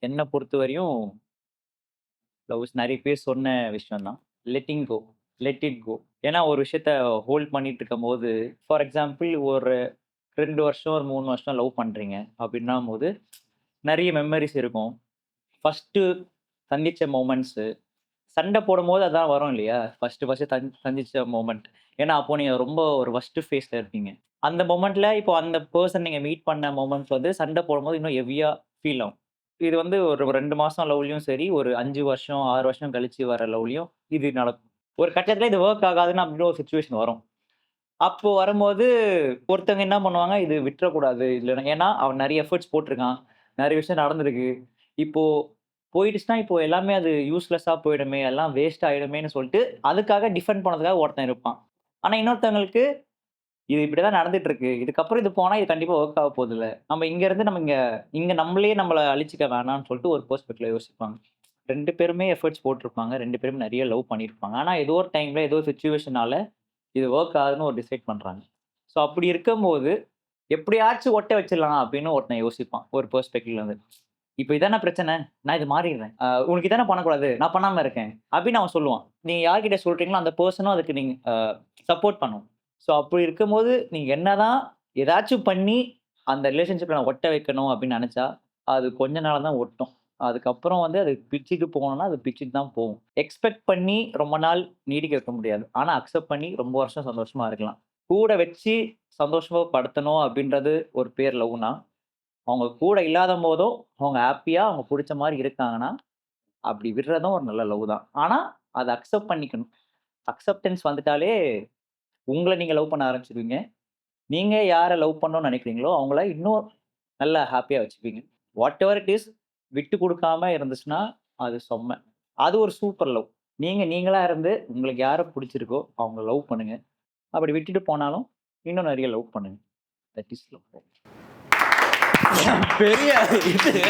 என்ன பொறுத்தவரையும் லவ்ஸ் நெறைய பேர் சொன்ன விஷயம் தான். Letting go, let it go. ஏன்னா ஒரு விஷயத்த ஹோல்ட் பண்ணிட்டு இருக்கும்போது, ஃபார் எக்ஸாம்பிள் ஒரு 2 வருஷம், ஒரு 3 வருஷம் லவ் பண்றீங்க அப்படின்னும்போது, நெறைய மெமரீஸ் இருக்கும். ஃபர்ஸ்ட்டு சந்திச்ச மொமெண்ட்ஸு, சண்ட போடும்போது அதான் வரும் இல்லையா? ஃபர்ஸ்ட்டு சந்திச்ச மொமெண்ட். ஏன்னா அப்போ நீங்க ரொம்ப ஒரு வொர்ஸ்ட் ஃபேஸ்ல இருப்பீங்க. அந்த மொமெண்ட்ல இப்போ அந்த பெர்சன் நீங்க மீட் பண்ண மொமெண்ட்ஸ் வந்து சண்ட போடும்போது இன்னும் ஹெவியா ஃபீல் ஆகும். இது வந்து ஒரு 2 மாசம் லவ்லயும் சரி, ஒரு 5 வருஷம், 6 வருஷம் கழிச்சு வர லவ்லயும் இது நடக்கும். ஒரு கட்டத்துல இது வொர்க் ஆகாதுன்னு அப்படின்னு ஒரு சிச்சுவேஷன் வரும். அப்போ வரும்போது ஒருத்தவங்க என்ன பண்ணுவாங்க, இது விட்டுறக்கூடாது. இதுல ஏன்னா அவன் நெறைய எஃபோர்ட்ஸ் போட்டுருக்கான். நெறைய விஷயம் நடந்திருக்கு. இப்போ போயிடுச்சுன்னா, இப்போ எல்லாமே அது யூஸ்லெஸ்ஸா போயிடுமே, எல்லாம் வேஸ்ட் ஆயிடுமேன்னு சொல்லிட்டு, அதுக்காக டிஃபெண்ட் பண்ணதுக்காக ஒருத்தன் இருப்பான். ஆனா இன்னொருத்தவங்களுக்கு இது இப்படிதான் நடந்துட்டு இருக்கு. இதுக்கப்புறம் இது போனா இது கண்டிப்பா வொர்க் ஆக போதில்ல. நம்ம இங்க இருந்து நம்ம இங்க இங்க நம்மளே நம்மள அழிச்சுக்க வேணாம்னு சொல்லிட்டு ஒரு பெர்ஸ்பெக்டிவ்ல யோசிப்பாங்க. 2 பேருமே எஃபோர்ட்ஸ் போட்டிருப்பாங்க. 2 பேரும் நெறைய லவ் பண்ணியிருப்பாங்க. ஆனா ஏதோ ஒரு டைம்ல ஏதோ ஒரு சிச்சுவேஷனால இது வொர்க் ஆகுதுன்னு ஒரு டிசைட் பண்றாங்க. ஸோ அப்படி இருக்கும்போது, எப்படியாச்சும் ஒட்ட வச்சிடலாம் அப்படின்னு ஒருத்தன் யோசிப்பான். ஒரு பெர்ஸ்பெக்டிவ்ல இருந்து. இப்ப இதானே பிரச்சனை. நான் இது மாறிடுறேன். உனக்கு இதானே பண்ணக்கூடாது. நான் பண்ணாம இருக்கேன். அப்படின்னு அவன் சொல்லுவான். நீங்க யார்கிட்ட சொல்றீங்களோ அந்த பெர்சனும் அதுக்கு நீங்க சப்போர்ட் பண்ணும். ஸோ அப்படி இருக்கும்போது, நீங்க என்னதான் ஏதாச்சும் பண்ணி அந்த ரிலேஷன்ஷிப்ல நான் ஒட்ட வைக்கணும் அப்படின்னு நெனச்சா, அது கொஞ்ச நாள் தான் ஒட்டும். அதுக்கப்புறம் வந்து அது பிச்சுட்டு போகணும்னா, அது பிச்சுட்டு தான் போகும். எக்ஸ்பெக்ட் பண்ணி ரொம்ப நாள் நீடிக்க வைக்க முடியாது. ஆனா அக்செப்ட் பண்ணி ரொம்ப வருஷம் சந்தோஷமா இருக்கலாம். கூட வச்சு சந்தோஷமா படுத்தணும் அப்படின்றது ஒரு பேர் லவ்னா, அவங்க கூட இல்லாதம்போதும் அவங்க ஹேப்பியா அவங்க புடிச்ச மாரி இருக்காங்கன்னா, அப்படி விடுறதும் ஒரு நல்ல லவ் தான். ஆனா, அத அக்செப்ட் பண்ணிக்கணும். அக்செப்டன்ஸ் வந்துட்டாலே உங்கள நீங்க லவ் பண்ண ஆரம்பிச்சுருவீங்க. நீங்க யார லவ் பண்ணணும்னு நெனைக்கிறீங்களோ, அவங்கள இன்னும் நல்லா ஹேப்பியா வச்சுப்பீங்க. வாட் எவர் இட் இஸ் விட்டு குடுக்காம இருந்துச்சுன்னா, அது செம்ம. அது ஒரு சூப்பர் லவ். நீங்க நீங்களா இருந்து உங்களுக்கு யார புடிச்சிருக்கோ, அவங்கள லவ் பண்ணுங்க. அப்படி விட்டுட்டு போனாலும், இன்னும் நெறைய லவ் பண்ணுங்க. That is love. பெரிய இது